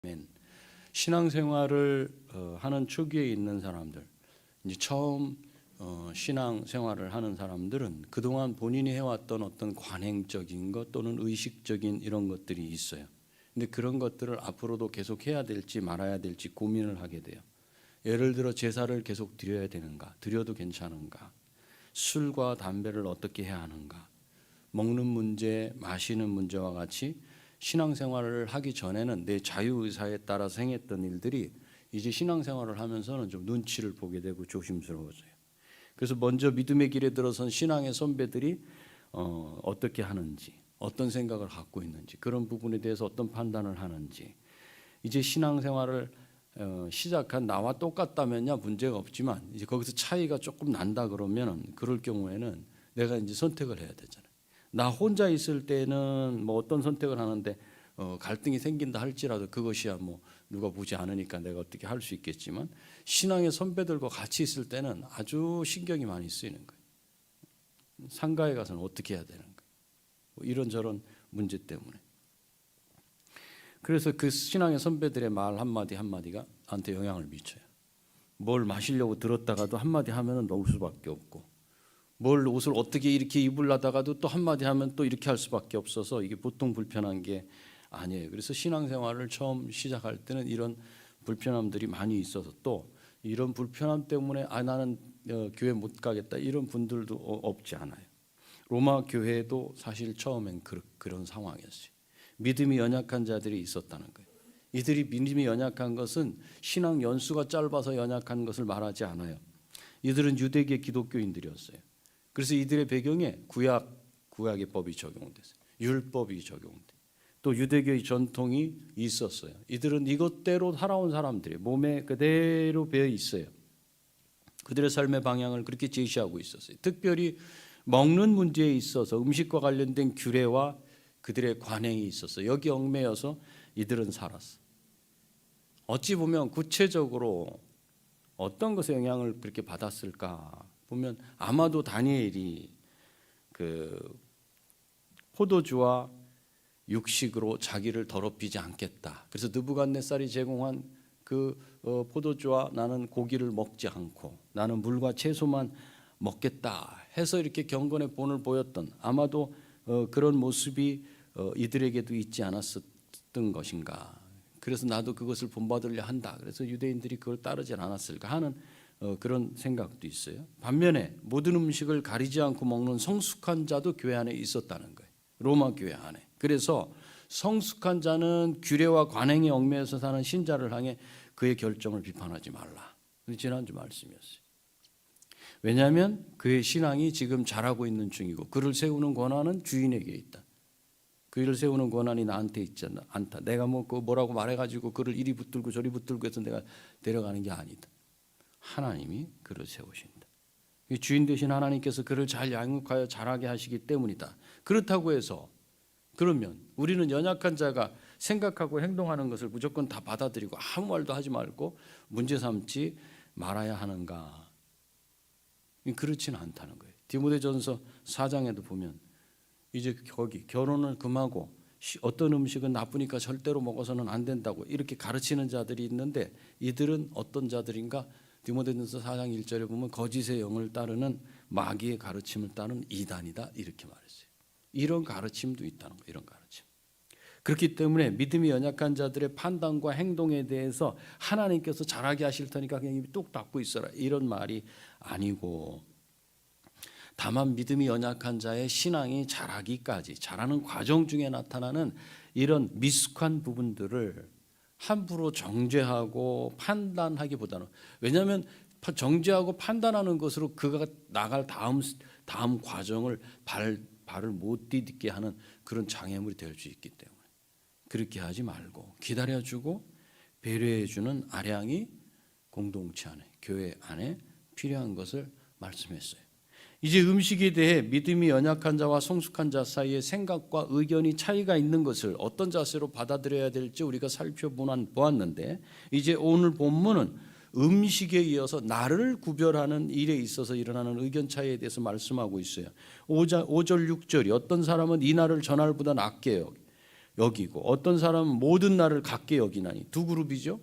아멘. 신앙생활을 하는 초기에 있는 사람들, 이제 처음 신앙생활을 하는 사람들은 그동안 본인이 해왔던 어떤 관행적인 것 또는 의식적인 이런 것들이 있어요. 근데 그런 것들을 앞으로도 계속 해야 될지 말아야 될지 고민을 하게 돼요. 예를 들어 제사를 계속 드려야 되는가, 드려도 괜찮은가, 술과 담배를 어떻게 해야 하는가, 먹는 문제, 마시는 문제와 같이 신앙생활을 하기 전에는 내 자유의사에 따라서 행했던 일들이 이제 신앙생활을 하면서는 좀 눈치를 보게 되고 조심스러워져요. 그래서 먼저 믿음의 길에 들어선 신앙의 선배들이 어떻게 하는지, 어떤 생각을 갖고 있는지, 그런 부분에 대해서 어떤 판단을 하는지, 이제 신앙생활을 시작한 나와 똑같다면야 문제가 없지만 이제 거기서 차이가 조금 난다 그러면 그럴 경우에는 내가 이제 선택을 해야 되잖아요. 나 혼자 있을 때는 뭐 어떤 선택을 하는데 갈등이 생긴다 할지라도 그것이야 뭐 누가 보지 않으니까 내가 어떻게 할 수 있겠지만, 신앙의 선배들과 같이 있을 때는 아주 신경이 많이 쓰이는 거예요. 상가에 가서는 어떻게 해야 되는 거예요. 뭐 이런저런 문제 때문에. 그래서 그 신앙의 선배들의 말 한마디 한마디가 나한테 영향을 미쳐요. 뭘 마시려고 들었다가도 한마디 하면은 넣을 수밖에 없고, 뭘 옷을 어떻게 이렇게 입으려다가도 또 한마디 하면 또 이렇게 할 수밖에 없어서 이게 보통 불편한 게 아니에요. 그래서 신앙생활을 처음 시작할 때는 이런 불편함들이 많이 있어서, 또 이런 불편함 때문에 나는 교회 못 가겠다 이런 분들도 없지 않아요. 로마 교회도 사실 처음엔 그런 상황이었어요. 믿음이 연약한 자들이 있었다는 거예요. 이들이 믿음이 연약한 것은 신앙 연수가 짧아서 연약한 것을 말하지 않아요. 이들은 유대계 기독교인들이었어요. 그래서 이들의 배경에 구약의 법이 적용됐어요. 율법이 적용돼. 또 유대교의 전통이 있었어요. 이들은 이것대로 살아온 사람들이 몸에 그대로 배어 있어요. 그들의 삶의 방향을 그렇게 제시하고 있었어요. 특별히 먹는 문제에 있어서 음식과 관련된 규례와 그들의 관행이 있었어요. 여기 얽매여서 이들은 살았어. 어찌 보면 구체적으로 어떤 것에 영향을 그렇게 받았을까 보면 아마도 다니엘이 그 포도주와 육식으로 자기를 더럽히지 않겠다. 그래서 느부갓네살이 제공한 그 포도주와 나는 고기를 먹지 않고 나는 물과 채소만 먹겠다 해서 이렇게 경건의 본을 보였던, 아마도 그런 모습이 이들에게도 있지 않았었던 것인가. 그래서 나도 그것을 본받으려 한다. 그래서 유대인들이 그걸 따르지 않았을까 하는 그런 생각도 있어요. 반면에 모든 음식을 가리지 않고 먹는 성숙한 자도 교회 안에 있었다는 거예요. 로마 교회 안에. 그래서 성숙한 자는 규례와 관행에 얽매여서 사는 신자를 향해 그의 결정을 비판하지 말라. 지난주 말씀이었어요. 왜냐하면 그의 신앙이 지금 자라고 있는 중이고 그를 세우는 권한은 주인에게 있다. 그를 세우는 권한이 나한테 있지 않다. 내가 뭐라고 말해가지고 그를 이리 붙들고 저리 붙들고 해서 내가 데려가는 게 아니다. 하나님이 그를 세우신다. 주인 되신 하나님께서 그를 잘 양육하여 자라게 하시기 때문이다. 그렇다고 해서 그러면 우리는 연약한 자가 생각하고 행동하는 것을 무조건 다 받아들이고 아무 말도 하지 말고 문제 삼지 말아야 하는가? 그렇지는 않다는 거예요. 디모데전서 4장에도 보면 이제 거기 결혼을 금하고 어떤 음식은 나쁘니까 절대로 먹어서는 안 된다고 이렇게 가르치는 자들이 있는데, 이들은 어떤 자들인가? 디모데전서 4장 1절에 보면 거짓의 영을 따르는 마귀의 가르침을 따르는 이단이다 이렇게 말했어요. 이런 가르침도 있다는 거예요. 이런 가르침. 그렇기 때문에 믿음이 연약한 자들의 판단과 행동에 대해서 하나님께서 잘하게 하실 테니까 그냥 입 뚝 닫고 있어라 이런 말이 아니고, 다만 믿음이 연약한 자의 신앙이 자라기까지 자라는 과정 중에 나타나는 이런 미숙한 부분들을 함부로 정죄하고 판단하기보다는, 왜냐하면 정죄하고 판단하는 것으로 그가 나갈 다음 과정을 발을 못 디딛게 하는 그런 장애물이 될 수 있기 때문에 그렇게 하지 말고 기다려주고 배려해주는 아량이 공동체 안에, 교회 안에 필요한 것을 말씀했어요. 이제 음식에 대해 믿음이 연약한 자와 성숙한 자 사이에 생각과 의견이 차이가 있는 것을 어떤 자세로 받아들여야 될지 우리가 살펴보았는데, 이제 오늘 본문은 음식에 이어서 나를 구별하는 일에 있어서 일어나는 의견 차이에 대해서 말씀하고 있어요. 5절 6절이 어떤 사람은 이 날을 전날보다 낮게 여겨 여기고 어떤 사람은 모든 날을 같게 여기나니. 두 그룹이죠.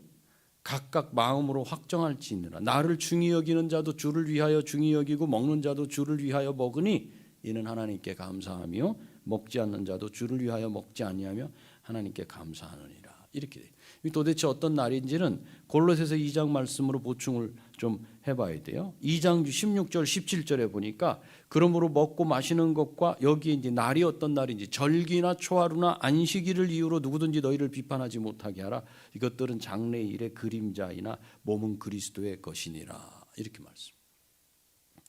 각각 마음으로 확정할지니라. 나를 중히 여기는 자도 주를 위하여 중히 여기고 먹는 자도 주를 위하여 먹으니 이는 하나님께 감사하며 먹지 않는 자도 주를 위하여 먹지 아니하며 하나님께 감사하느니라. 이렇게 돼요. 도대체 어떤 날인지는 골로새서 2장 말씀으로 보충을 좀 해봐야 돼요. 2장 16절 17절에 보니까 그러므로 먹고 마시는 것과 여기에 이제 날이 어떤 날인지 절기나 초하루나 안식일을 이유로 누구든지 너희를 비판하지 못하게 하라. 이것들은 장래일의 그림자이나 몸은 그리스도의 것이니라. 이렇게 말씀.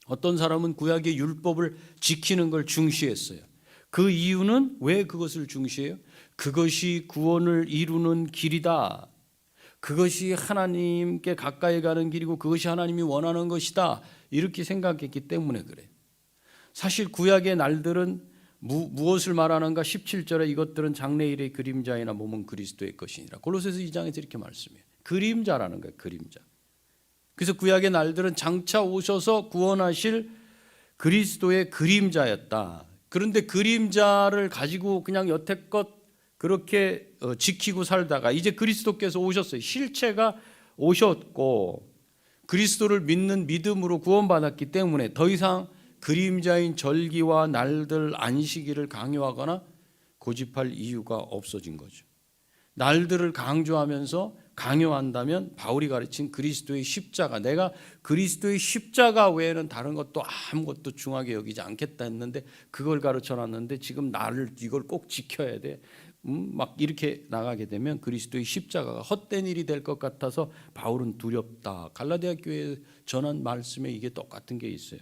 어떤 사람은 구약의 율법을 지키는 걸 중시했어요. 그 이유는 왜 그것을 중시해요? 그것이 구원을 이루는 길이다. 그것이 하나님께 가까이 가는 길이고 그것이 하나님이 원하는 것이다. 이렇게 생각했기 때문에 그래요. 사실 구약의 날들은 무엇을 말하는가? 17절에 이것들은 장래일의 그림자이나 몸은 그리스도의 것이니라. 골로새서 2장에서 이렇게 말씀해요. 그림자라는 거예요. 그림자. 그래서 구약의 날들은 장차 오셔서 구원하실 그리스도의 그림자였다. 그런데 그림자를 가지고 그냥 여태껏 그렇게 지키고 살다가 이제 그리스도께서 오셨어요. 실체가 오셨고 그리스도를 믿는 믿음으로 구원받았기 때문에 더 이상 그림자인 절기와 날들 안식일을 강요하거나 고집할 이유가 없어진 거죠. 날들을 강조하면서 강요한다면 바울이 가르친 그리스도의 십자가, 내가 그리스도의 십자가 외에는 다른 것도 아무것도 중하게 여기지 않겠다 했는데 그걸 가르쳐놨는데 지금 나를 이걸 꼭 지켜야 돼. 막 이렇게 나가게 되면 그리스도의 십자가가 헛된 일이 될 것 같아서 바울은 두렵다. 갈라디아 교회에 전한 말씀에 이게 똑같은 게 있어요.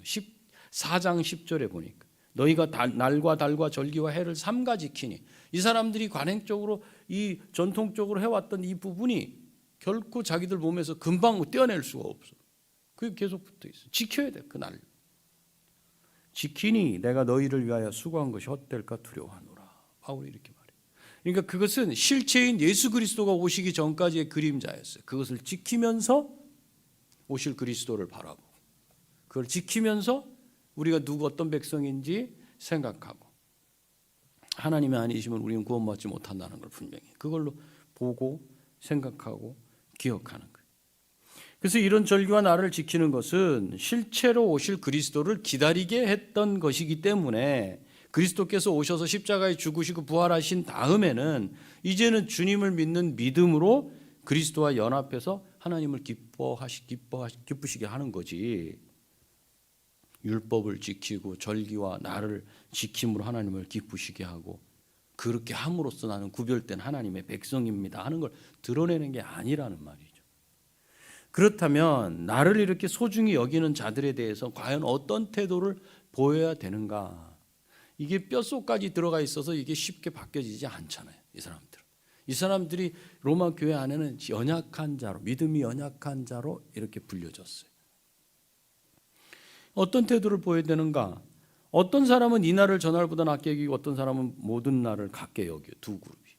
4장 10절에 보니까 너희가 날과 달과 절기와 해를 삼가 지키니, 이 사람들이 관행적으로 이 전통적으로 해왔던 이 부분이 결코 자기들 몸에서 금방 떼어낼 수가 없어. 그게 계속 붙어 있어. 지켜야 돼. 그 날 지키니 내가 너희를 위하여 수고한 것이 헛될까 두려워하노라. 바울이 이렇게 말해요. 그러니까 그것은 실체인 예수 그리스도가 오시기 전까지의 그림자였어요. 그것을 지키면서 오실 그리스도를 바라보고 그걸 지키면서 우리가 누구 어떤 백성인지 생각하고 하나님의 아니시면 우리는 구원받지 못한다는 걸 분명히 그걸로 보고 생각하고 기억하는 거예요. 그래서 이런 절기와 날을 지키는 것은 실체로 오실 그리스도를 기다리게 했던 것이기 때문에 그리스도께서 오셔서 십자가에 죽으시고 부활하신 다음에는 이제는 주님을 믿는 믿음으로 그리스도와 연합해서 하나님을 기쁘시게 하는 거지. 율법을 지키고 절기와 날을 지킴으로 하나님을 기쁘시게 하고 그렇게 함으로써 나는 구별된 하나님의 백성입니다 하는 걸 드러내는 게 아니라는 말이죠. 그렇다면 나를 이렇게 소중히 여기는 자들에 대해서 과연 어떤 태도를 보여야 되는가? 이게 뼛속까지 들어가 있어서 이게 쉽게 바뀌어지지 않잖아요. 이 사람들이 로마 교회 안에는 연약한 자로, 믿음이 연약한 자로 이렇게 불려졌어요. 어떤 태도를 보여야 되는가? 어떤 사람은 이 날을 저 날보다 낮게 여기고 어떤 사람은 모든 날을 같게 여겨요. 두 그룹이.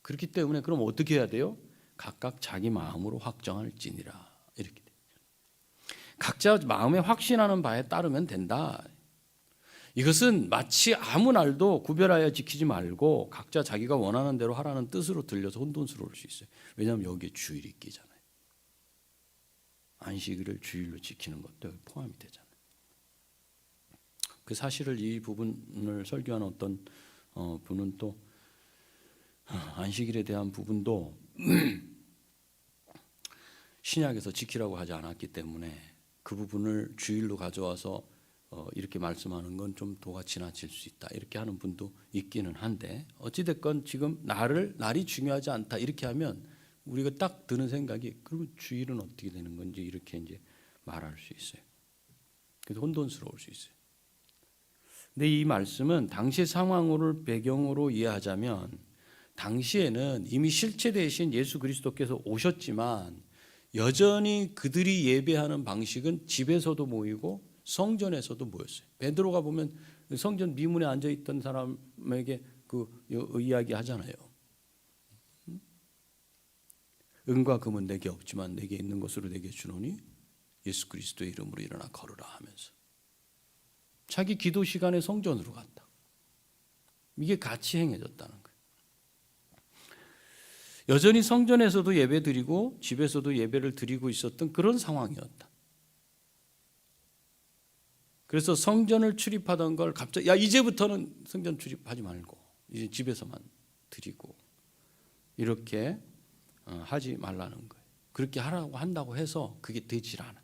그렇기 때문에 그럼 어떻게 해야 돼요? 각각 자기 마음으로 확정할지니라. 이렇게 돼요. 각자 마음에 확신하는 바에 따르면 된다. 이것은 마치 아무 날도 구별하여 지키지 말고 각자 자기가 원하는 대로 하라는 뜻으로 들려서 혼돈스러울 수 있어요. 왜냐하면 여기에 주일이 끼잖아요. 안식일을 주일로 지키는 것도 포함이 되잖아요. 그 사실을 이 부분을 설교하는 어떤 분은 또 안식일에 대한 부분도 신약에서 지키라고 하지 않았기 때문에 그 부분을 주일로 가져와서 이렇게 말씀하는 건 좀 도가 지나칠 수 있다 이렇게 하는 분도 있기는 한데 어찌됐건 지금 날이 중요하지 않다 이렇게 하면 우리가 딱 드는 생각이 그러면 주일은 어떻게 되는 건지 이렇게 이제 말할 수 있어요. 그래서 혼돈스러울 수 있어요. 근데 이 말씀은 당시 상황을 배경으로 이해하자면 당시에는 이미 실체 대신 예수 그리스도께서 오셨지만 여전히 그들이 예배하는 방식은 집에서도 모이고 성전에서도 모였어요. 베드로가 보면 성전 미문에 앉아 있던 사람에게 그 이야기 하잖아요. 은과 금은 내게 없지만 내게 있는 것으로 내게 주노니 예수 그리스도의 이름으로 일어나 걸으라 하면서 자기 기도 시간에 성전으로 갔다. 이게 같이 행해졌다는 거예요. 여전히 성전에서도 예배 드리고 집에서도 예배를 드리고 있었던 그런 상황이었다. 그래서 성전을 출입하던 걸 갑자기 이제부터는 성전 출입하지 말고 이제 집에서만 드리고 이렇게 하지 말라는 거예요. 그렇게 하라고 한다고 해서 그게 되질 않아.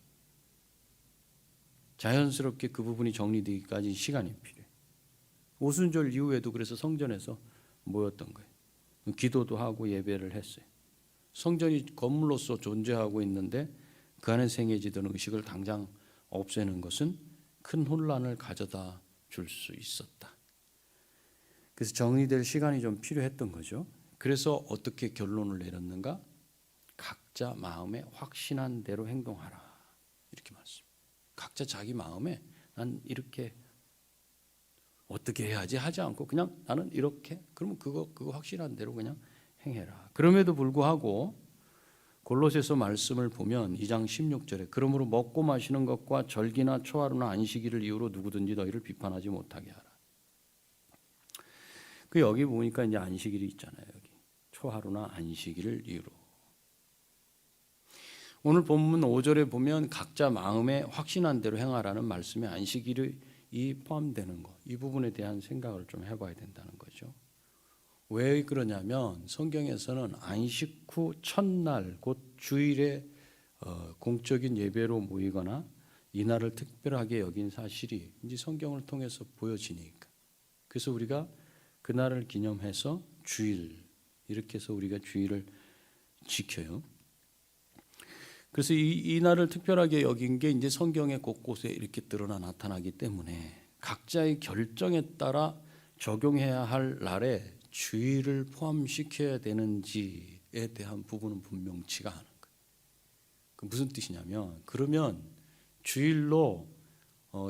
자연스럽게 그 부분이 정리되기까지 시간이 필요해. 오순절 이후에도 그래서 성전에서 모였던 거예요. 기도도 하고 예배를 했어요. 성전이 건물로서 존재하고 있는데 그 안에 생겨지던 의식을 당장 없애는 것은 큰 혼란을 가져다 줄 수 있었다. 그래서 정리될 시간이 좀 필요했던 거죠. 그래서 어떻게 결론을 내렸는가? 각자 마음에 확신한 대로 행동하라. 이렇게 말씀. 각자 자기 마음에 난 이렇게 어떻게 해야지 하지 않고 그냥 나는 이렇게 그러면 그거 확실한 대로 그냥 행해라. 그럼에도 불구하고 골로새서 말씀을 보면 2장 16절에 그러므로 먹고 마시는 것과 절기나 초하루나 안식일을 이유로 누구든지 너희를 비판하지 못하게 하라. 그 여기 보니까 이제 안식일이 있잖아요. 여기 초하루나 안식일을 이유로. 오늘 본문 5절에 보면 각자 마음에 확신한 대로 행하라는 말씀에 안식일이 포함되는 것, 이 부분에 대한 생각을 좀 해봐야 된다는 거죠. 왜 그러냐면 성경에서는 안식 후 첫날 곧 주일에 공적인 예배로 모이거나 이날을 특별하게 여긴 사실이 이제 성경을 통해서 보여지니까. 그래서 우리가 그날을 기념해서 주일 이렇게 해서 우리가 주일을 지켜요. 그래서 이 날을 특별하게 여긴 게 이제 성경의 곳곳에 이렇게 드러나 나타나기 때문에 각자의 결정에 따라 적용해야 할 날에 주일을 포함시켜야 되는지에 대한 부분은 분명치가 않은 거예요. 그 무슨 뜻이냐면 그러면 주일로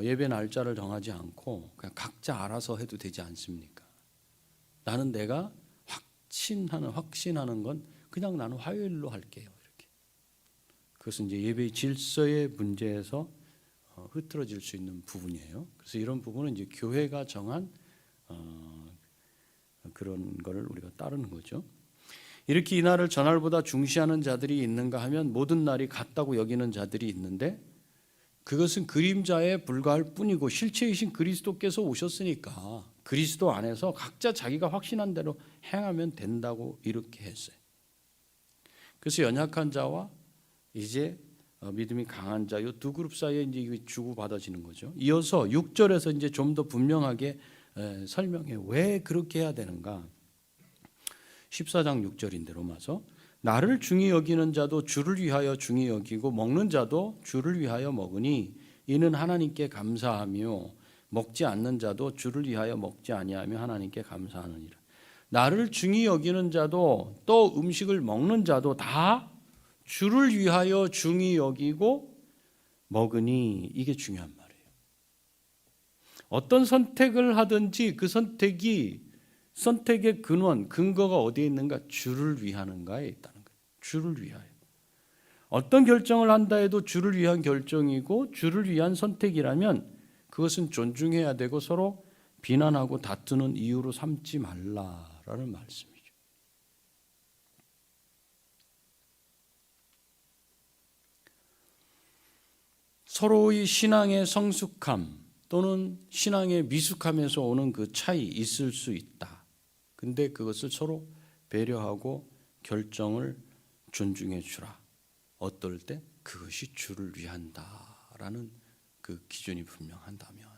예배 날짜를 정하지 않고 그냥 각자 알아서 해도 되지 않습니까? 나는 내가 확신하는 건 그냥 나는 화요일로 할게요. 그것은 이제 예배의 질서의 문제에서 흐트러질 수 있는 부분이에요. 그래서 이런 부분은 이제 교회가 정한 그런 거를 우리가 따르는 거죠. 이렇게 이 날을 전날보다 중시하는 자들이 있는가 하면 모든 날이 같다고 여기는 자들이 있는데 그것은 그림자에 불과할 뿐이고 실체이신 그리스도께서 오셨으니까 그리스도 안에서 각자 자기가 확신한 대로 행하면 된다고 이렇게 했어요. 그래서 연약한 자와 이제 믿음이 강한 자 이 두 그룹 사이에 이제 주고받아지는 거죠. 이어서 6절에서 이제 좀 더 분명하게 설명해 왜 그렇게 해야 되는가. 14장 6절인데 로마서 나를 중히 여기는 자도 주를 위하여 중히 여기고 먹는 자도 주를 위하여 먹으니 이는 하나님께 감사하며 먹지 않는 자도 주를 위하여 먹지 아니하며 하나님께 감사하느니라. 나를 중히 여기는 자도 또 음식을 먹는 자도 다 주를 위하여 중히 여기고 먹으니 이게 중요한 말이에요. 어떤 선택을 하든지 그 선택의 근거가 어디에 있는가? 주를 위하는가에 있다는 거예요. 주를 위하여. 어떤 결정을 한다 해도 주를 위한 결정이고 주를 위한 선택이라면 그것은 존중해야 되고 서로 비난하고 다투는 이유로 삼지 말라라는 말씀이에요. 서로의 신앙의 성숙함 또는 신앙의 미숙함에서 오는 그 차이 있을 수 있다. 근데 그것을 서로 배려하고 결정을 존중해 주라. 어떨 때 그것이 주를 위한다라는 그 기준이 분명한다면.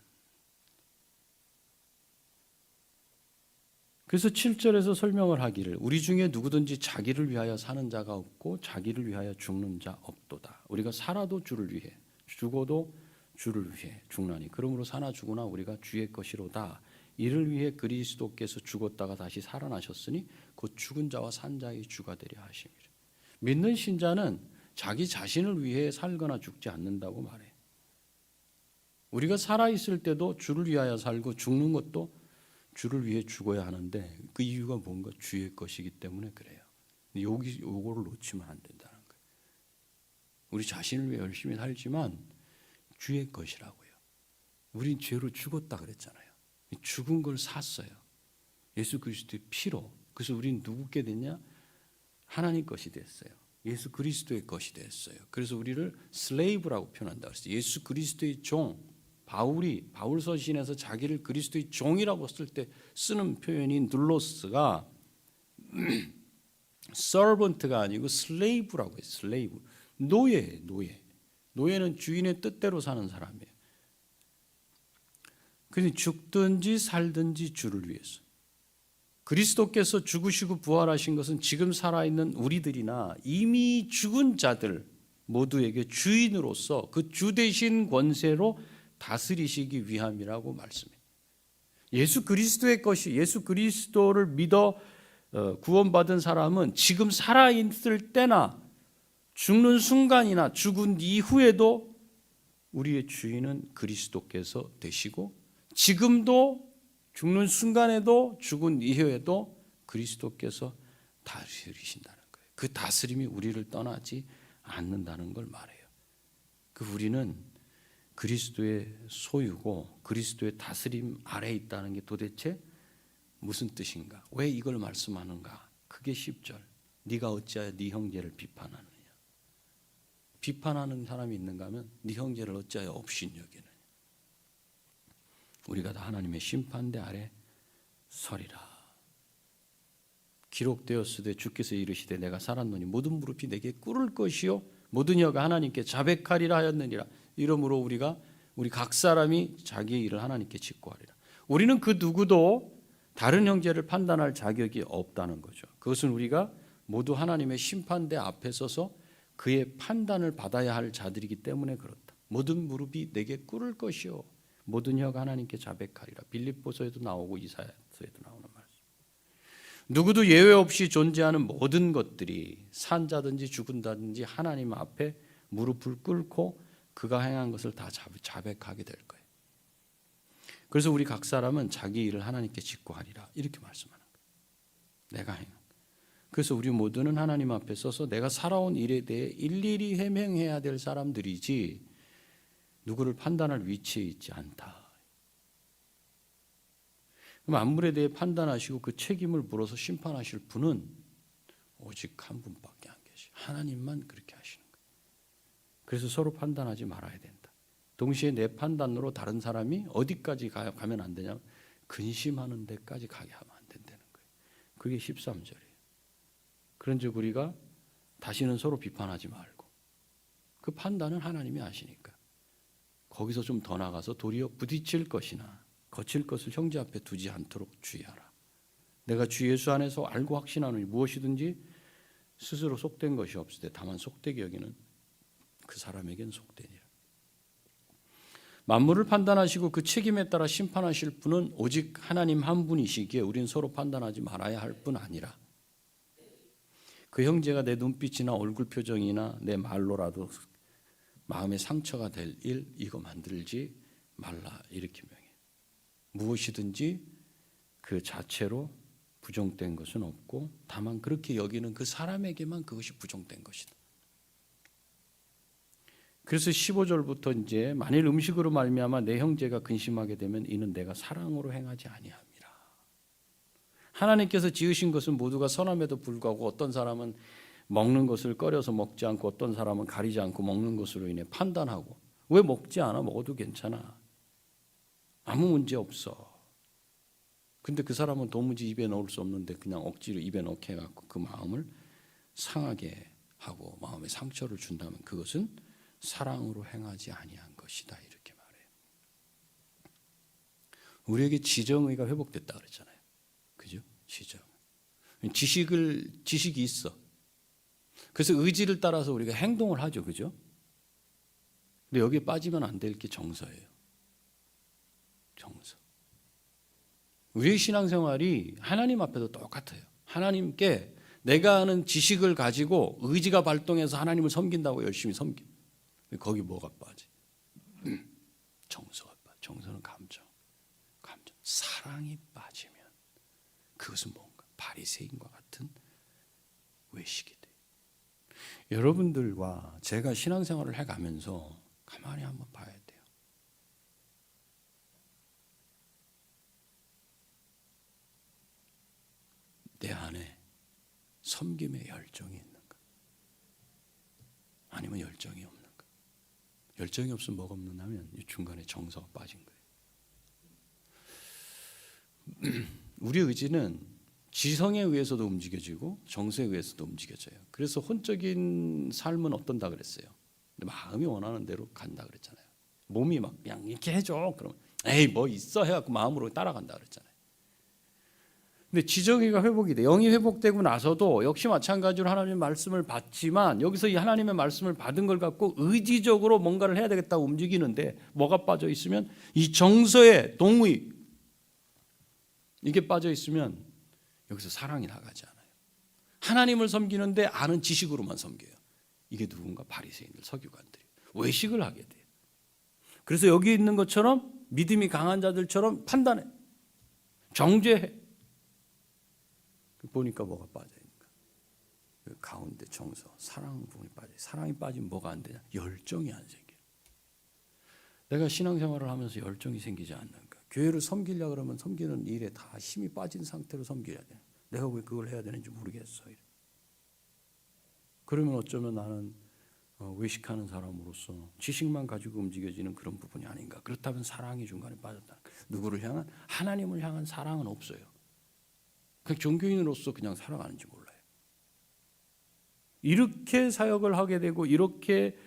그래서 7절에서 설명을 하기를 우리 중에 누구든지 자기를 위하여 사는 자가 없고 자기를 위하여 죽는 자 없도다. 우리가 살아도 주를 위해 죽어도 주를 위해 죽나니 그러므로 사나 죽으나 우리가 주의 것이로다. 이를 위해 그리스도께서 죽었다가 다시 살아나셨으니 곧 죽은 자와 산 자의 주가 되려 하심이라. 믿는 신자는 자기 자신을 위해 살거나 죽지 않는다고 말해요. 우리가 살아있을 때도 주를 위하여 살고 죽는 것도 주를 위해 죽어야 하는데 그 이유가 뭔가 주의 것이기 때문에 그래요. 요거를 놓치면 안 된다는 거예요. 우리 자신을 위해 열심히 살지만 주의 것이라고요. 우린 죄로 죽었다 그랬잖아요. 죽은 걸 샀어요. 예수 그리스도의 피로. 그래서 우린 누구께 됐냐? 하나님 것이 됐어요. 예수 그리스도의 것이 됐어요. 그래서 우리를 슬레이브라고 표현한다 그랬어요. 예수 그리스도의 종, 바울 서신에서 자기를 그리스도의 종이라고 쓸 때 쓰는 표현인 눌로스가 servant가 아니고 slave라고 해요. slave. 노예예요. 노예. 노예는 주인의 뜻대로 사는 사람이에요. 그래서 죽든지 살든지 주를 위해서. 그리스도께서 죽으시고 부활하신 것은 지금 살아있는 우리들이나 이미 죽은 자들 모두에게 주인으로서 그 주 대신 권세로 다스리시기 위함이라고 말씀해요. 예수 그리스도의 것이, 예수 그리스도를 믿어 구원받은 사람은 지금 살아있을 때나 죽는 순간이나 죽은 이후에도 우리의 주인은 그리스도께서 되시고, 지금도 죽는 순간에도 죽은 이후에도 그리스도께서 다스리신다는 거예요. 그 다스림이 우리를 떠나지 않는다는 걸 말해요. 우리는 그리스도의 소유고 그리스도의 다스림 아래에 있다는 게 도대체 무슨 뜻인가? 왜 이걸 말씀하는가? 그게 10절. 네가 어찌하여 네 형제를 비판하느냐? 비판하는 사람이 있는가 하면 네 형제를 어찌하여 업신여기느냐? 우리가 다 하나님의 심판대 아래 서리라. 기록되었으되 주께서 이르시되 내가 살았노니 모든 무릎이 내게 꿇을 것이요 모든 혀가 하나님께 자백하리라 하였느니라. 이러므로 우리 각 사람이 자기의 일을 하나님께 직고하리라. 우리는 그 누구도 다른 형제를 판단할 자격이 없다는 거죠. 그것은 우리가 모두 하나님의 심판대 앞에 서서 그의 판단을 받아야 할 자들이기 때문에 그렇다. 모든 무릎이 내게 꿇을 것이요 모든 혀가 하나님께 자백하리라. 빌립보서에도 나오고 이사야서에도 나오는 말씀. 누구도 예외 없이 존재하는 모든 것들이 산자든지 죽은다든지 하나님 앞에 무릎을 꿇고 그가 행한 것을 다 자백하게 될 거예요. 그래서 우리 각 사람은 자기 일을 하나님께 직고하리라 이렇게 말씀하는 거예요. 내가 행한. 그래서 우리 모두는 하나님 앞에 서서 내가 살아온 일에 대해 일일이 해명해야 될 사람들이지 누구를 판단할 위치에 있지 않다. 그럼 만물에 대해 판단하시고 그 책임을 물어서 심판하실 분은 오직 한 분밖에 안 계시고 하나님만 그렇게 하시는 거예요. 그래서 서로 판단하지 말아야 된다. 동시에 내 판단으로 다른 사람이 어디까지 가면 안 되냐면 근심하는 데까지 가게 하면 안 된다는 거예요. 그게 13절이에요. 그런즉 우리가 다시는 서로 비판하지 말고 그 판단은 하나님이 하시니까 거기서 좀 더 나가서 도리어 부딪힐 것이나 거칠 것을 형제 앞에 두지 않도록 주의하라. 내가 주 예수 안에서 알고 확신하노니 무엇이든지 스스로 속된 것이 없으되 다만 속되게 여기는 그 사람에겐 속되니라. 만물을 판단하시고 그 책임에 따라 심판하실 분은 오직 하나님 한 분이시기에 우리는 서로 판단하지 말아야 할 뿐 아니라 그 형제가 내 눈빛이나 얼굴 표정이나 내 말로라도 마음에 상처가 될 일 이거 만들지 말라 이렇게 명해. 무엇이든지 그 자체로 부정된 것은 없고 다만 그렇게 여기는 그 사람에게만 그것이 부정된 것이다. 그래서 15절부터 이제 만일 음식으로 말미암아 내 형제가 근심하게 되면 이는 내가 사랑으로 행하지 아니함이라. 하나님께서 지으신 것은 모두가 선함에도 불구하고 어떤 사람은 먹는 것을 꺼려서 먹지 않고 어떤 사람은 가리지 않고 먹는 것으로 인해 판단하고 왜 먹지 않아? 먹어도 괜찮아. 아무 문제 없어. 근데 그 사람은 도무지 입에 넣을 수 없는데 그냥 억지로 입에 넣게 해갖고 그 마음을 상하게 하고 마음에 상처를 준다면 그것은 사랑으로 행하지 아니한 것이다 이렇게 말해요. 우리에게 지정의가 회복됐다 그랬잖아요. 그죠? 지정. 지식이 있어. 그래서 의지를 따라서 우리가 행동을 하죠. 그죠? 근데 여기에 빠지면 안 될 게 정서예요. 정서. 우리의 신앙생활이 하나님 앞에도 똑같아요. 하나님께 내가 아는 지식을 가지고 의지가 발동해서 하나님을 섬긴다고 열심히 섬겨. 거기 뭐가 빠지? 정서가 빠져. 정서는 감정. 사랑이 빠지면 그것은 뭔가 바리새인과 같은 외식이 돼. 여러분들과 제가 신앙생활을 해가면서 가만히 한번 봐야 돼요. 내 안에 섬김에 열정이 있는가? 아니면 열정이 없는가? 열정이 없으면 뭐가 없느냐면 이 중간에 정서가 빠진 거예요. 우리 의지는 지성에 의해서도 움직여지고 정서에 의해서도 움직여져요. 그래서 혼적인 삶은 어떤다 그랬어요. 근데 마음이 원하는 대로 간다 그랬잖아요. 몸이 막 그냥 이렇게 해줘. 그러면 에이 뭐 있어 해갖고 마음으로 따라간다 그랬잖아요. 근데 지정의가 회복이 돼. 영이 회복되고 나서도 역시 마찬가지로 하나님의 말씀을 받지만 여기서 이 하나님의 말씀을 받은 걸 갖고 의지적으로 뭔가를 해야 되겠다고 움직이는데 뭐가 빠져 있으면 이 정서의 동의 이게 빠져 있으면 여기서 사랑이 나가지 않아요. 하나님을 섬기는데 아는 지식으로만 섬겨요. 이게 누군가 바리새인들 서기관들이 외식을 하게 돼요. 그래서 여기 있는 것처럼 믿음이 강한 자들처럼 판단해 정죄해. 보니까 뭐가 빠져있는가? 그 가운데 정서, 사랑 부분이 빠져요. 사랑이 빠지면 뭐가 안 되냐? 열정이 안 생겨요. 내가 신앙생활을 하면서 열정이 생기지 않는가? 교회를 섬기려고 그러면 섬기는 일에 다 힘이 빠진 상태로 섬겨야 돼. 내가 왜 그걸 해야 되는지 모르겠어. 그러면 어쩌면 나는 외식하는 사람으로서 지식만 가지고 움직여지는 그런 부분이 아닌가? 그렇다면 사랑이 중간에 빠졌다. 누구를 향한? 하나님을 향한 사랑은 없어요. 그냥 종교인으로서 그냥 살아가는지 몰라요. 이렇게 사역을 하게 되고 이렇게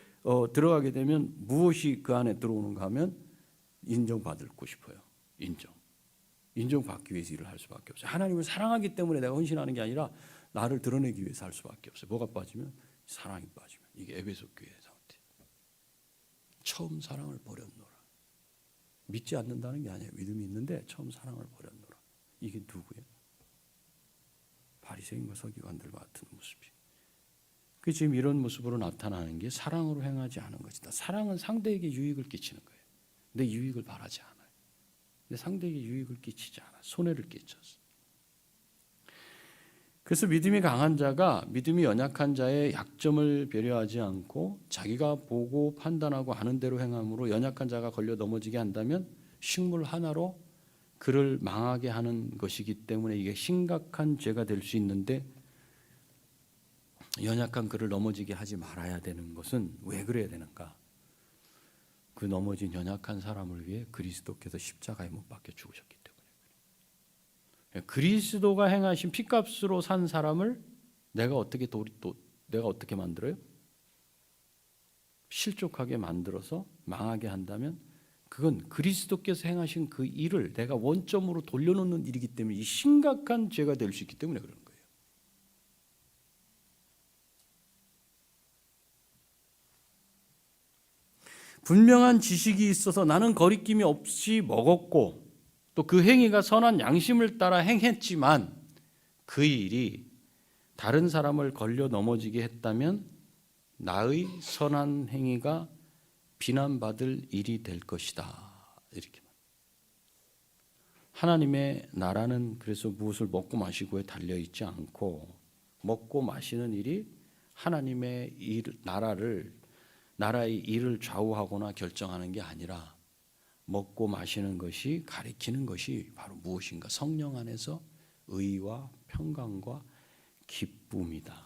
들어가게 되면 무엇이 그 안에 들어오는가 하면 인정받고 싶어요. 인정받기 위해서 일을 할 수밖에 없어요. 하나님을 사랑하기 때문에 내가 헌신하는 게 아니라 나를 드러내기 위해서 할 수밖에 없어요. 뭐가 빠지면? 사랑이 빠지면. 이게 에베소 교회의 상태. 처음 사랑을 버렸노라. 믿지 않는다는 게 아니에요. 믿음이 있는데 처음 사랑을 버렸노라. 이게 누구예요? 바리새인과 서기관들 같은 모습이. 그 지금 이런 모습으로 나타나는 게 사랑으로 행하지 않은 것이다. 사랑은 상대에게 유익을 끼치는 거예요. 내 유익을 바라지 않아요. 내 상대에게 유익을 끼치지 않아. 손해를 끼쳤어. 그래서 믿음이 강한 자가 믿음이 연약한 자의 약점을 배려하지 않고 자기가 보고 판단하고 아는 대로 행함으로 연약한 자가 걸려 넘어지게 한다면 식물 하나로 그를 망하게 하는 것이기 때문에 이게 심각한 죄가 될 수 있는데 연약한 그를 넘어지게 하지 말아야 되는 것은 왜 그래야 되는가? 그 넘어진 연약한 사람을 위해 그리스도께서 십자가에 못 박혀 죽으셨기 때문에. 그리스도가 행하신 피값으로 산 사람을 내가 어떻게 만들어요? 실족하게 만들어서 망하게 한다면 그건 그리스도께서 행하신 그 일을 내가 원점으로 돌려놓는 일이기 때문에 이 심각한 죄가 될 수 있기 때문에 그런 거예요. 분명한 지식이 있어서 나는 거리낌이 없이 먹었고 또 그 행위가 선한 양심을 따라 행했지만 그 일이 다른 사람을 걸려 넘어지게 했다면 나의 선한 행위가 비난받을 일이 될 것이다. 이렇게. 하나님의 나라는 그래서 무엇을 먹고 마시고에 달려 있지 않고 먹고 마시는 일이 하나님의 나라의 일을 좌우하거나 결정하는 게 아니라 먹고 마시는 것이 가리키는 것이 바로 무엇인가? 성령 안에서 의와 평강과 기쁨이다.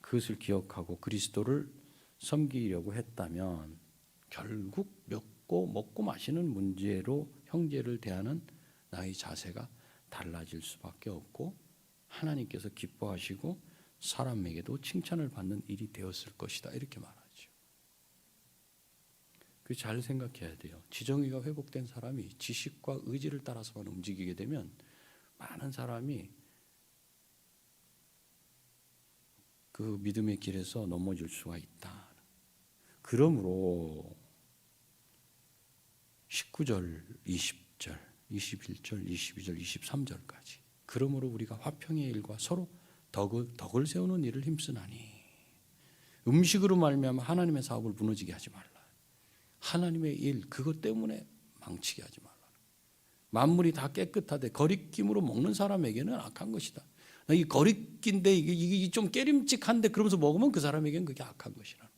그것을 기억하고 그리스도를 섬기려고 했다면 결국 먹고 마시는 문제로 형제를 대하는 나의 자세가 달라질 수밖에 없고 하나님께서 기뻐하시고 사람에게도 칭찬을 받는 일이 되었을 것이다. 이렇게 말하죠. 그 잘 생각해야 돼요. 지정의가 회복된 사람이 지식과 의지를 따라서만 움직이게 되면 많은 사람이 그 믿음의 길에서 넘어질 수가 있다. 그러므로 19절, 20절, 21절, 22절, 23절까지 그러므로 우리가 화평의 일과 서로 덕을 세우는 일을 힘쓰나니 음식으로 말미암아 하나님의 사업을 무너지게 하지 말라. 하나님의 일 그것 때문에 망치게 하지 말라. 만물이 다 깨끗하되 거리낌으로 먹는 사람에게는 악한 것이다. 이 거리낀데 이게 좀 깨림직한데 그러면서 먹으면 그 사람에게는 그게 악한 것이라.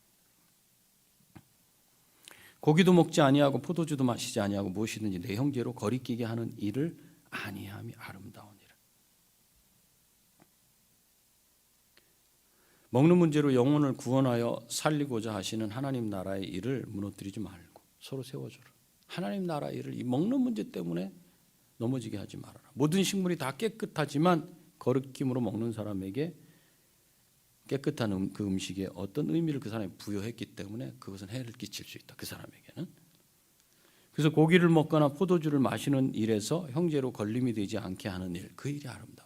고기도 먹지 아니하고 포도주도 마시지 아니하고 무엇이든지 내 형제로 거리끼게 하는 일을 아니함이 아름다우니라. 먹는 문제로 영혼을 구원하여 살리고자 하시는 하나님 나라의 일을 무너뜨리지 말고 서로 세워줘라. 하나님 나라 일을 이 먹는 문제 때문에 넘어지게 하지 말아라. 모든 식물이 다 깨끗하지만 거룩김으로 먹는 사람에게 깨끗한 그 음식에 어떤 의미를 그 사람이 부여했기 때문에 그것은 해를 끼칠 수 있다. 그 사람에게는. 그래서 고기를 먹거나 포도주를 마시는 일에서 형제로 걸림이 되지 않게 하는 일, 그 일이 아름답다.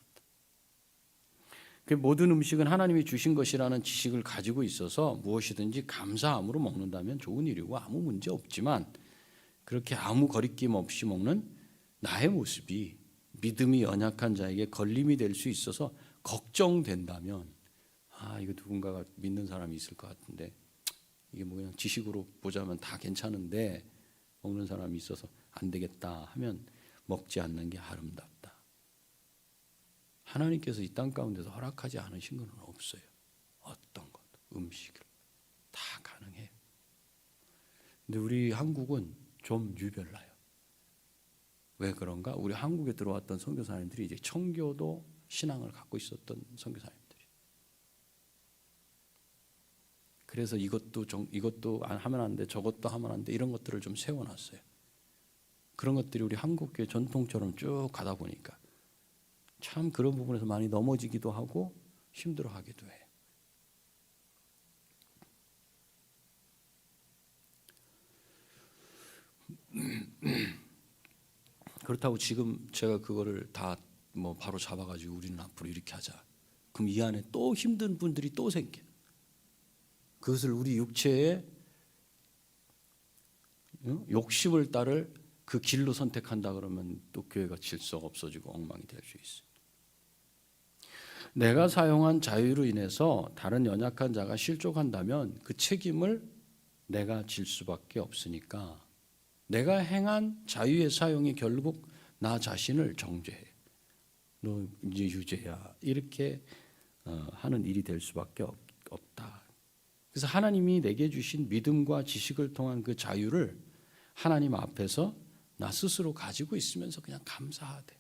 그 모든 음식은 하나님이 주신 것이라는 지식을 가지고 있어서 무엇이든지 감사함으로 먹는다면 좋은 일이고 아무 문제 없지만 그렇게 아무 거리낌 없이 먹는 나의 모습이 믿음이 연약한 자에게 걸림이 될 수 있어서 걱정된다면 이거 누군가가 믿는 사람이 있을 것 같은데 이게 뭐 그냥 지식으로 보자면 다 괜찮은데 먹는 사람이 있어서 안 되겠다 하면 먹지 않는 게 아름답다. 하나님께서 이 땅 가운데서 허락하지 않으신 건 없어요. 어떤 것, 음식을 다 가능해요. 근데 우리 한국은 좀 유별나요. 왜 그런가? 우리 한국에 들어왔던 선교사님들이 이제 청교도 신앙을 갖고 있었던 선교사님들이. 그래서 이것도 하면 안 돼, 저것도 하면 안 돼, 이런 것들을 좀 세워놨어요. 그런 것들이 우리 한국교회 전통처럼 쭉 가다 보니까 참 그런 부분에서 많이 넘어지기도 하고 힘들어하기도 해요. 그렇다고 지금 제가 그거를 다 뭐 바로 잡아가지고 우리는 앞으로 이렇게 하자. 그럼 이 안에 또 힘든 분들이 또 생겨. 그것을 우리 육체의 욕심을 따를 그 길로 선택한다 그러면 또 교회가 질서가 없어지고 엉망이 될 수 있어요. 내가 사용한 자유로 인해서 다른 연약한 자가 실족한다면 그 책임을 내가 질 수밖에 없으니까 내가 행한 자유의 사용이 결국 나 자신을 정죄해. 너 이제 유죄야. 이렇게 하는 일이 될 수밖에 없다. 그래서 하나님이 내게 주신 믿음과 지식을 통한 그 자유를 하나님 앞에서 나 스스로 가지고 있으면서 그냥 감사하되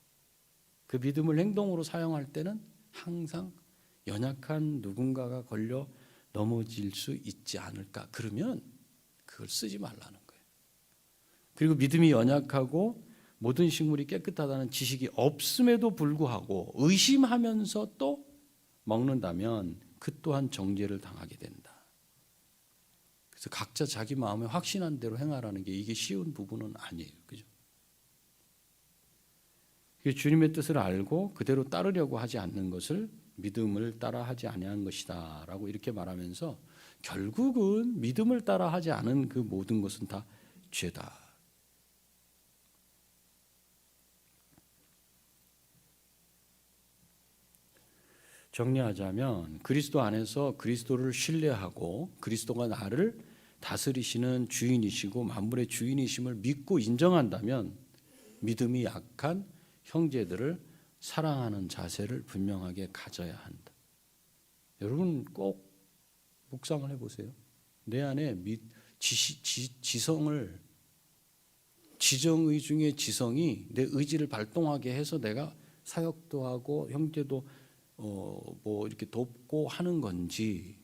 그 믿음을 행동으로 사용할 때는 항상 연약한 누군가가 걸려 넘어질 수 있지 않을까. 그러면 그걸 쓰지 말라는 거예요. 그리고 믿음이 연약하고 모든 식물이 깨끗하다는 지식이 없음에도 불구하고 의심하면서 또 먹는다면 그 또한 정죄를 당하게 된다. 그래서 각자 자기 마음에 확신한 대로 행하라는 게 이게 쉬운 부분은 아니에요. 그죠? 주님의 뜻을 알고 그대로 따르려고 하지 않는 것을 믿음을 따라하지 아니한 것이다라고 이렇게 말하면서 결국은 믿음을 따라하지 않은 그 모든 것은 다 죄다. 정리하자면 그리스도 안에서 그리스도를 신뢰하고 그리스도가 나를 다스리시는 주인이시고 만물의 주인이심을 믿고 인정한다면 믿음이 약한 형제들을 사랑하는 자세를 분명하게 가져야 한다. 여러분 꼭 묵상을 해보세요. 내 안에 지정의 중에 지성이 내 의지를 발동하게 해서 내가 사역도 하고 형제도 뭐 이렇게 돕고 하는 건지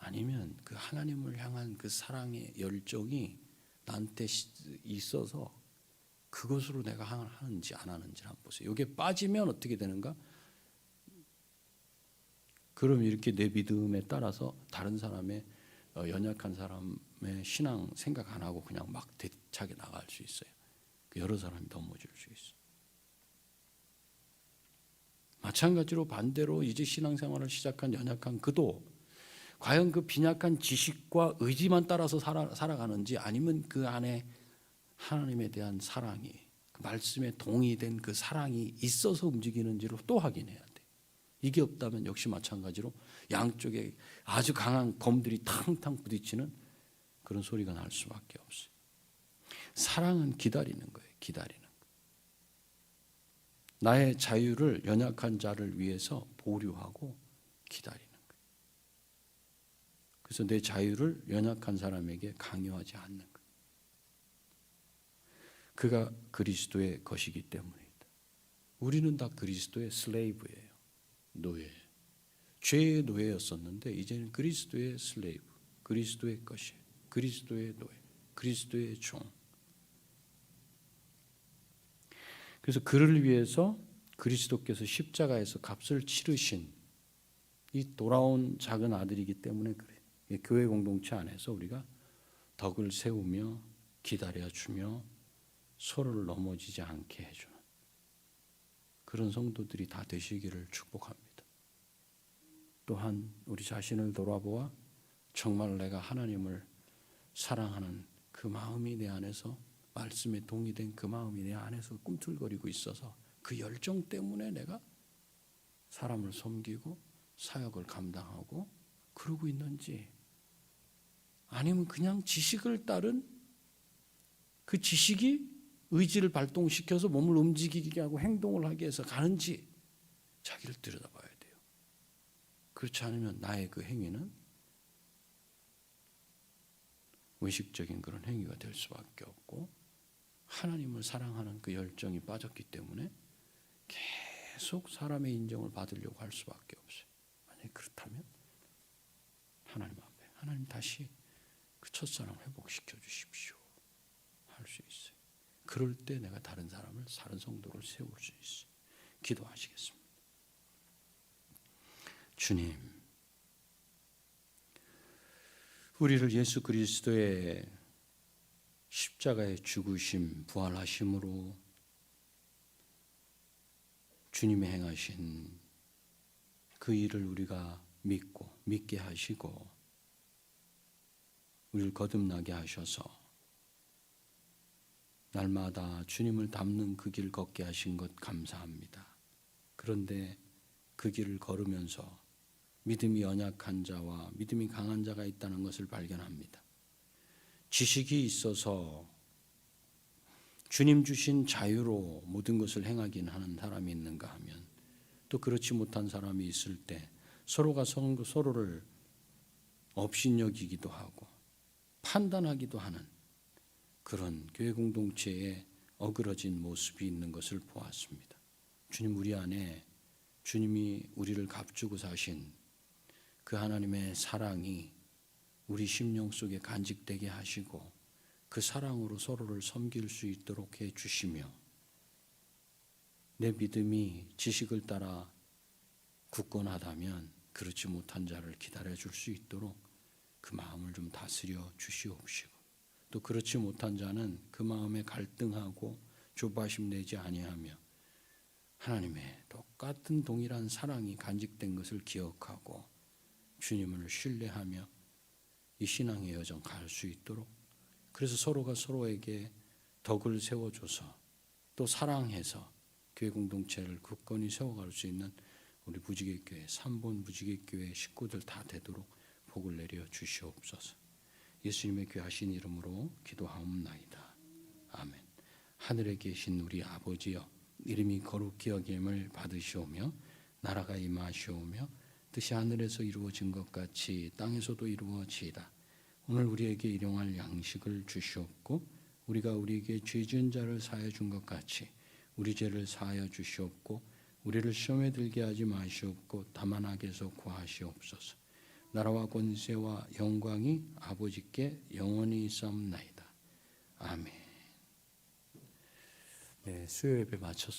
아니면 그 하나님을 향한 그 사랑의 열정이 나한테 있어서 그것으로 내가 하는지 안 하는지를 한번 보세요. 이게 빠지면 어떻게 되는가? 그럼 이렇게 내 믿음에 따라서 다른 사람의 연약한 사람의 신앙 생각 안 하고 그냥 막 대차게 나갈 수 있어요. 여러 사람이 넘어질 수 있어요. 마찬가지로 반대로 이제 신앙생활을 시작한 연약한 그도 과연 그 빈약한 지식과 의지만 따라서 살아가는지 아니면 그 안에 하나님에 대한 사랑이 그 말씀에 동의된 그 사랑이 있어서 움직이는지를 또 확인해야 돼. 이게 없다면 역시 마찬가지로 양쪽에 아주 강한 검들이 탕탕 부딪히는 그런 소리가 날 수밖에 없어요. 사랑은 기다리는 거예요. 기다리는 거. 나의 자유를 연약한 자를 위해서 보류하고 기다리는 거예요. 그래서 내 자유를 연약한 사람에게 강요하지 않는 거예요. 그가 그리스도의 것이기 때문이다. 우리는 다 그리스도의 슬레이브예요. 노예. 죄의 노예였었는데 이제는 그리스도의 슬레이브, 그리스도의 것이, 그리스도의 노예, 그리스도의 종. 그래서 그를 위해서 그리스도께서 십자가에서 값을 치르신 이 돌아온 작은 아들이기 때문에 그래요. 교회 공동체 안에서 우리가 덕을 세우며 기다려주며 서로를 넘어지지 않게 해주는 그런 성도들이 다 되시기를 축복합니다. 또한 우리 자신을 돌아보아 정말 내가 하나님을 사랑하는 그 마음이 내 안에서, 말씀에 동의된 그 마음이 내 안에서 꿈틀거리고 있어서 그 열정 때문에 내가 사람을 섬기고 사역을 감당하고 그러고 있는지, 아니면 그냥 지식을 따른 그 지식이 의지를 발동시켜서 몸을 움직이게 하고 행동을 하게 해서 가는지 자기를 들여다봐야 돼요. 그렇지 않으면 나의 그 행위는 의식적인 그런 행위가 될 수밖에 없고, 하나님을 사랑하는 그 열정이 빠졌기 때문에 계속 사람의 인정을 받으려고 할 수밖에 없어요. 만약에 그렇다면 하나님 앞에, 하나님 다시 그 첫사랑 회복시켜 주십시오 할 수 있어요. 그럴 때 내가 다른 사람을, 다른 성도를 세울 수 있어요. 기도하시겠습니다. 주님, 우리를 예수 그리스도의 십자가의 죽으심, 부활하심으로 주님이 행하신 그 일을 우리가 믿고 믿게 하시고 우리를 거듭나게 하셔서 날마다 주님을 닮는 그 길 걷게 하신 것 감사합니다. 그런데 그 길을 걸으면서 믿음이 연약한 자와 믿음이 강한 자가 있다는 것을 발견합니다. 지식이 있어서 주님 주신 자유로 모든 것을 행하긴 하는 사람이 있는가 하면, 또 그렇지 못한 사람이 있을 때 서로가 서로를 업신여기기도 하고 판단하기도 하는 그런 교회 공동체에 어그러진 모습이 있는 것을 보았습니다. 주님, 우리 안에 주님이 우리를 값주고 사신 그 하나님의 사랑이 우리 심령 속에 간직되게 하시고 그 사랑으로 서로를 섬길 수 있도록 해주시며, 내 믿음이 지식을 따라 굳건하다면 그렇지 못한 자를 기다려줄 수 있도록 그 마음을 좀 다스려 주시옵시고, 또 그렇지 못한 자는 그 마음에 갈등하고 조바심 내지 아니하며 하나님의 똑같은 동일한 사랑이 간직된 것을 기억하고 주님을 신뢰하며 이 신앙의 여정 갈 수 있도록, 그래서 서로가 서로에게 덕을 세워줘서 또 사랑해서 교회 공동체를 굳건히 세워갈 수 있는 우리 무지개교회, 3본 무지개교회 식구들 다 되도록 복을 내려 주시옵소서. 예수님의 귀하신 이름으로 기도하옵나이다. 아멘. 하늘에 계신 우리 아버지여, 이름이 거룩히 여김을 받으시오며 나라가 임하시오며 뜻이 하늘에서 이루어진 것 같이 땅에서도 이루어지이다. 오늘 우리에게 일용할 양식을 주시옵고 우리가 우리에게 죄 지은 자를 사하여 준 것 같이 우리 죄를 사하여 주시옵고 우리를 시험에 들게 하지 마시옵고 다만 악에서 구하시옵소서. 나라와 권세와 영광이 아버지께 영원히 있사옵나이다. 아멘. 네, 수요 예배 마쳤습니다.